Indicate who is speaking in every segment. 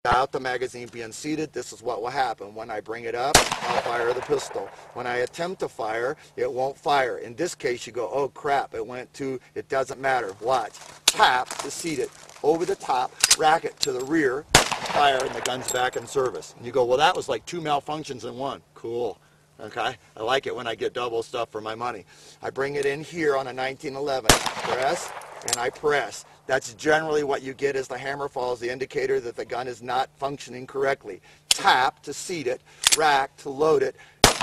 Speaker 1: Without the magazine being seated, this is what will happen. When I bring it up, I'll fire the pistol. When I attempt to fire, it won't fire. In this case, you go, oh crap, it doesn't matter. Watch. Tap to seat it. Over the top, rack it to the rear, fire, and the gun's back in service. And you go, well, that was like 2 malfunctions in one. Cool. Okay? I like it when I get double stuff for my money. I bring it in here on a 1911. I press, and I press. That's generally what you get as the hammer falls, the indicator that the gun is not functioning correctly. Tap to seat it, rack to load it,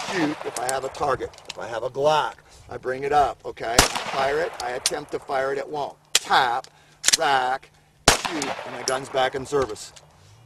Speaker 1: shoot if I have a target. If I have a Glock, I bring it up, okay? I fire it, I attempt to fire it, it won't. Tap, rack, shoot, and the gun's back in service.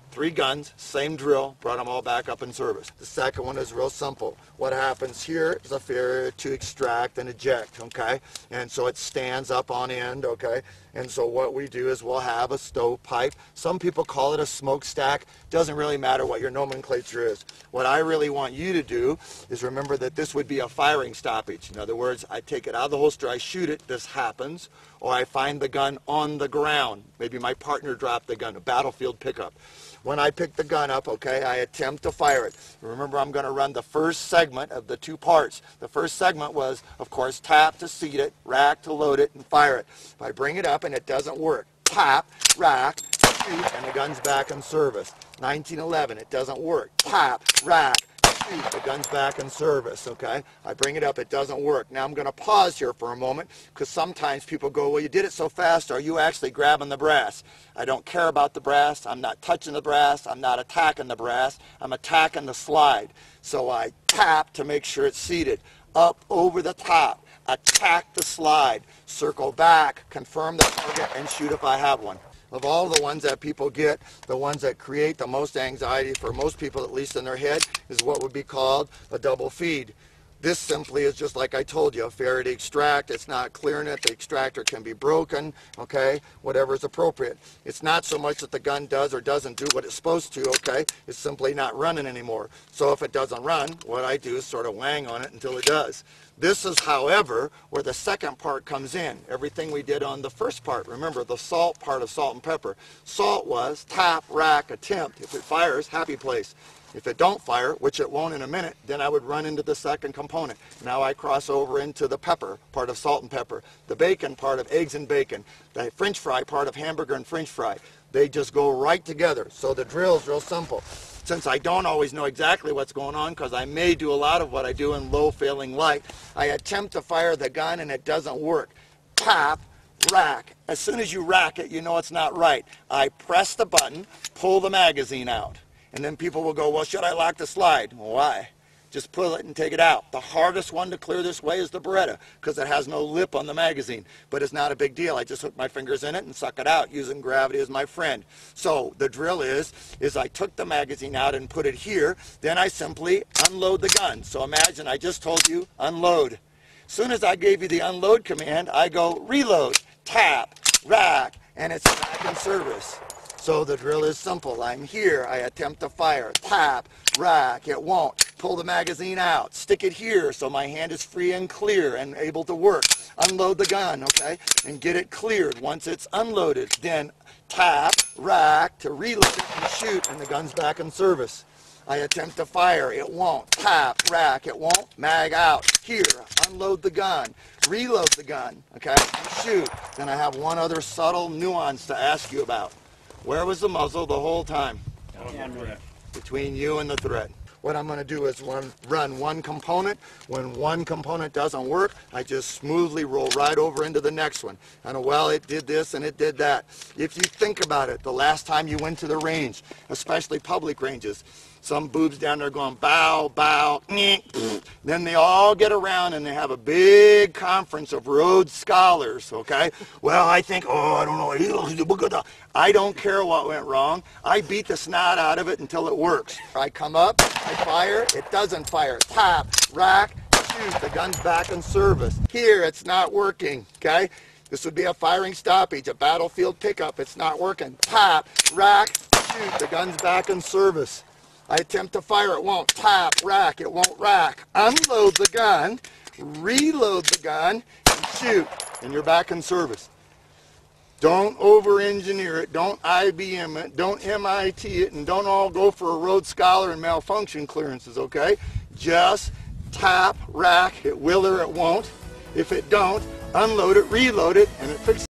Speaker 1: 3 guns, same drill, brought them all back up in service. The second one is real simple. What happens here is a failure to extract and eject, okay? And so it stands up on end, okay? And so what we do is we'll have a stovepipe. Some people call it a smokestack. Doesn't really matter what your nomenclature is. What I really want you to do is remember that this would be a firing stoppage. In other words, I take it out of the holster, I shoot it, this happens, or I find the gun on the ground. Maybe my partner dropped the gun, a battlefield pickup. When I pick the gun up, okay, I attempt to fire it. Remember, I'm going to run the first segment of the 2 parts. The first segment was, of course, tap to seat it, rack to load it, and fire it. If I bring it up and it doesn't work, tap, rack, shoot, and the gun's back in service. 1911, it doesn't work. Tap, rack, shoot, the gun's back in service, okay? I bring it up, it doesn't work. Now I'm going to pause here for a moment because sometimes people go, well, you did it so fast, are you actually grabbing the brass? I don't care about the brass. I'm not touching the brass. I'm not attacking the brass. I'm attacking the slide. So I tap to make sure it's seated. Up over the top. Attack the slide. Circle back. Confirm the target and shoot if I have one. Of all the ones that people get, the ones that create the most anxiety for most people, at least in their head, is what would be called a double feed. This simply is just like I told you, a failure to extract. It's not clearing it. The extractor can be broken, okay, whatever is appropriate. It's not so much that the gun does or doesn't do what it's supposed to, okay, it's simply not running anymore. So if it doesn't run, what I do is sort of wang on it until it does. This is, however, where the second part comes in. Everything we did on the first part, remember the salt part of salt and pepper. Salt was tap, rack, attempt. If it fires, happy place. If it don't fire, which it won't in a minute, then I would run into the second component. Now I cross over into the pepper part of salt and pepper, the bacon part of eggs and bacon, the French fry part of hamburger and French fry. They just go right together. So the drill is real simple. Since I don't always know exactly what's going on, because I may do a lot of what I do in low failing light, I attempt to fire the gun and it doesn't work. Tap, rack. As soon as you rack it, you know it's not right. I press the button, pull the magazine out. And then people will go, well, should I lock the slide? Well, why? Just pull it and take it out. The hardest one to clear this way is the Beretta because it has no lip on the magazine. But it's not a big deal. I just hook my fingers in it and suck it out using gravity as my friend. So the drill is I took the magazine out and put it here. Then I simply unload the gun. So imagine I just told you unload. As soon as I gave you the unload command, I go reload, tap, rack, and it's back in service. So the drill is simple. I'm here. I attempt to fire. Tap, rack. It won't. Pull the magazine out. Stick it here so my hand is free and clear and able to work. Unload the gun, okay, and get it cleared. Once it's unloaded, then tap, rack to reload it and shoot, and the gun's back in service. I attempt to fire. It won't. Tap, rack. It won't. Mag out. Here. Unload the gun. Reload the gun, okay, and shoot. Then I have one other subtle nuance to ask you about. Where was the muzzle the whole time? Between you and the thread. What I'm going to do is run one component. When one component doesn't work, I just smoothly roll right over into the next one. And well, it did this and it did that. If you think about it, the last time you went to the range, especially public ranges, some boobs down there going bow, bow, then they all get around and they have a big conference of Rhodes scholars, okay? Well, I think, oh, I don't know. I don't care what went wrong. I beat the snot out of it until it works. I come up, I fire, it doesn't fire. Tap, rack, shoot, the gun's back in service. Here, it's not working, okay? This would be a firing stoppage, a battlefield pickup. It's not working. Tap, rack, shoot, the gun's back in service. I attempt to fire, it won't. Tap, rack, it won't rack. Unload the gun, reload the gun, and shoot, and you're back in service. Don't over-engineer it, don't IBM it, don't MIT it, and don't all go for a Rhodes Scholar and malfunction clearances, okay? Just tap, rack, it will or it won't. If it don't, unload it, reload it, and it fixes